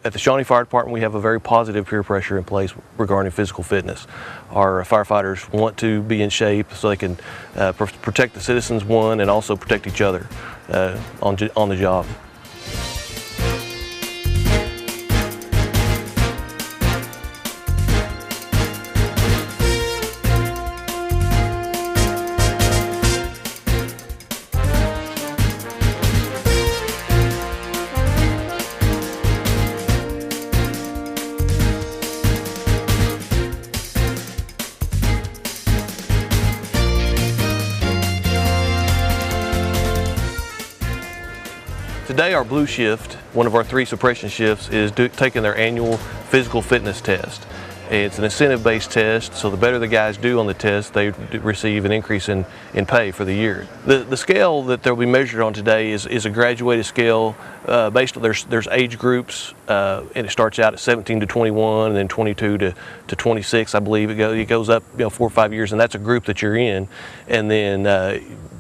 At the Shawnee Fire Department, we have a very positive peer pressure in place regarding physical fitness. Our firefighters want to be in shape so they can protect the citizens, one, and also protect each other on the job. Today our blue shift, one of our 3 suppression shifts, is taking their annual physical fitness test. It's an incentive-based test, so the better the guys do on the test, they receive an increase in pay for the year. The scale that they'll be measured on today is a graduated scale based on there's age groups, and it starts out at 17 to 21, and then 22 to 26, I believe. It goes up 4 or 5 years, and that's a group that you're in, and then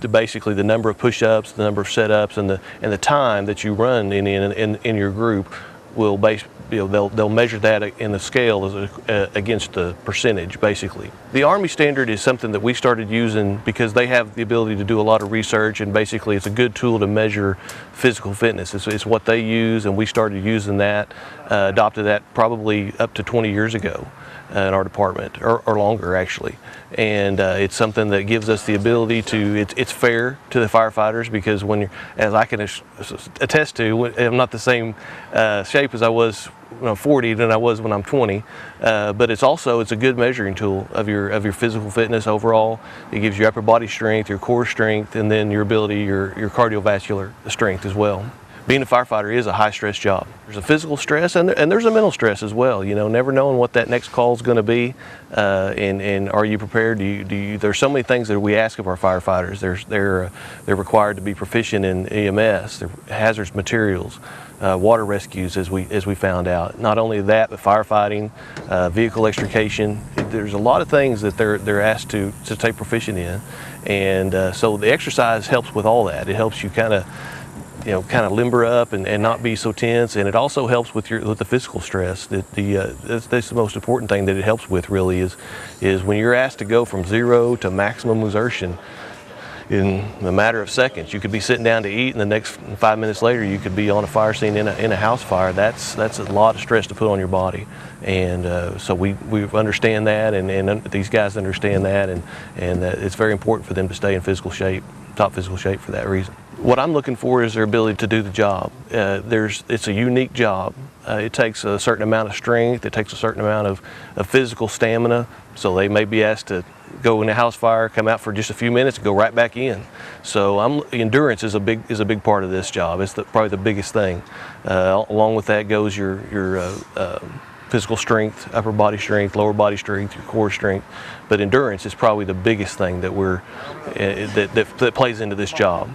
basically the number of push-ups, the number of set-ups, and the time that you run in your group will they'll measure that in the scale against the percentage, basically. The Army standard is something that we started using because they have the ability to do a lot of research, and basically it's a good tool to measure physical fitness. It's what they use, and we started using that, adopted that probably up to 20 years ago in our department, or longer actually. And it's something that gives us the ability to, it's fair to the firefighters, because when you're, as I can attest to, I'm not the same shape as I was when I'm 40 than I was when I'm 20, but it's a good measuring tool of your physical fitness overall. It gives you upper body strength, your core strength, and then your ability, your cardiovascular strength as well. Being a firefighter is a high-stress job. There's a physical stress and there's a mental stress as well. Never knowing what that next call is going to be, and are you prepared? There's so many things that we ask of our firefighters. They're required to be proficient in EMS, hazardous materials, water rescues, as we found out. Not only that, but firefighting, vehicle extrication. There's a lot of things that they're asked to take proficient in, and so the exercise helps with all that. It helps you kind of limber up and not be so tense, and it also helps with the physical stress. That's the most important thing that it helps with, really, is when you're asked to go from 0 to maximum exertion in a matter of seconds. You could be sitting down to eat, and the next 5 minutes later you could be on a fire scene in a house fire. That's a lot of stress to put on your body, and so we understand that, and these guys understand that, and it's very important for them to stay in physical shape, top physical shape, for that reason. What I'm looking for is their ability to do the job. It's a unique job. It takes a certain amount of strength. It takes a certain amount of physical stamina. So they may be asked to go in a house fire, come out for just a few minutes, and go right back in. So endurance is a big part of this job. It's probably the biggest thing. Along with that goes your physical strength, upper body strength, lower body strength, your core strength. But endurance is probably the biggest thing that that plays into this job.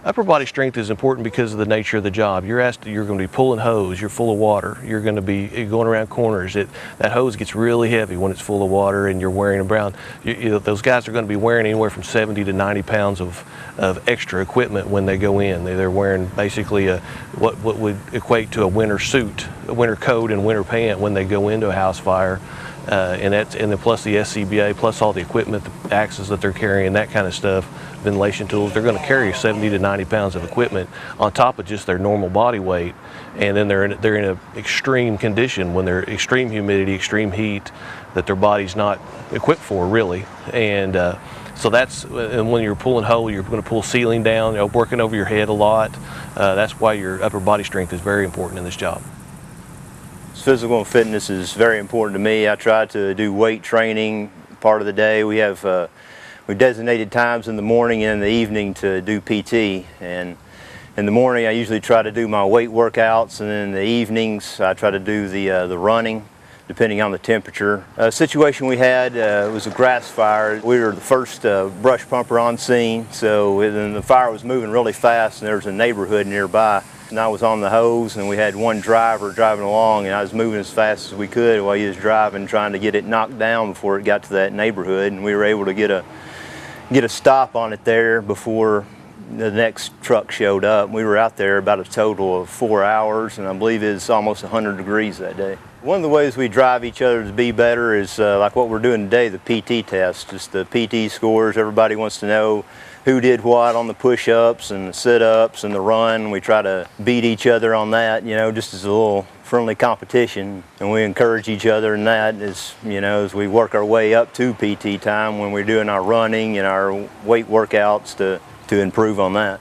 Upper body strength is important because of the nature of the job. You're going to be pulling hose, you're full of water, you're going to be going around corners. That hose gets really heavy when it's full of water and you're wearing them around. Those guys are going to be wearing anywhere from 70 to 90 pounds of extra equipment when they go in. They're wearing basically what would equate to a winter suit, a winter coat and winter pant when they go into a house fire. And then plus the SCBA, plus all the equipment, the axes that they're carrying, that kind of stuff, ventilation tools. They're going to carry 70 to 90 pounds of equipment on top of just their normal body weight, and then they're in an extreme condition, when they're extreme humidity, extreme heat, that their body's not equipped for, really. And so and when you're pulling hole, you're going to pull ceiling down, working over your head a lot. That's why your upper body strength is very important in this job. Physical fitness is very important to me. I try to do weight training part of the day. We have designated times in the morning and in the evening to do PT. And in the morning I usually try to do my weight workouts, and then in the evenings I try to do the running, depending on the temperature. A situation we had was a grass fire. We were the first brush pumper on scene, so the fire was moving really fast, and there was a neighborhood nearby. And I was on the hose, and we had one driver driving along, and I was moving as fast as we could while he was driving, trying to get it knocked down before it got to that neighborhood. And we were able to get a stop on it there before the next truck showed up. We were out there about a total of 4 hours, and I believe it's almost 100 degrees that day. One of the ways we drive each other to be better is like what we're doing today, the PT test. Just the PT scores. Everybody wants to know who did what on the push-ups and the sit-ups and the run. We try to beat each other on that, you know, just as a little friendly competition, and we encourage each other in that as, you know, as we work our way up to PT time when we're doing our running and our weight workouts to improve on that.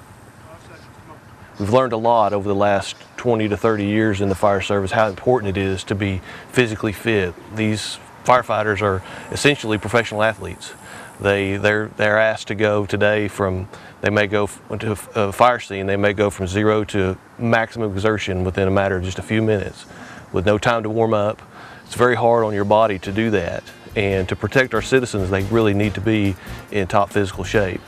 We've learned a lot over the last 20 to 30 years in the fire service how important it is to be physically fit. These firefighters are essentially professional athletes. They're asked to go today they may go into a fire scene, they may go from 0 to maximum exertion within a matter of just a few minutes with no time to warm up. It's very hard on your body to do that, and to protect our citizens they really need to be in top physical shape.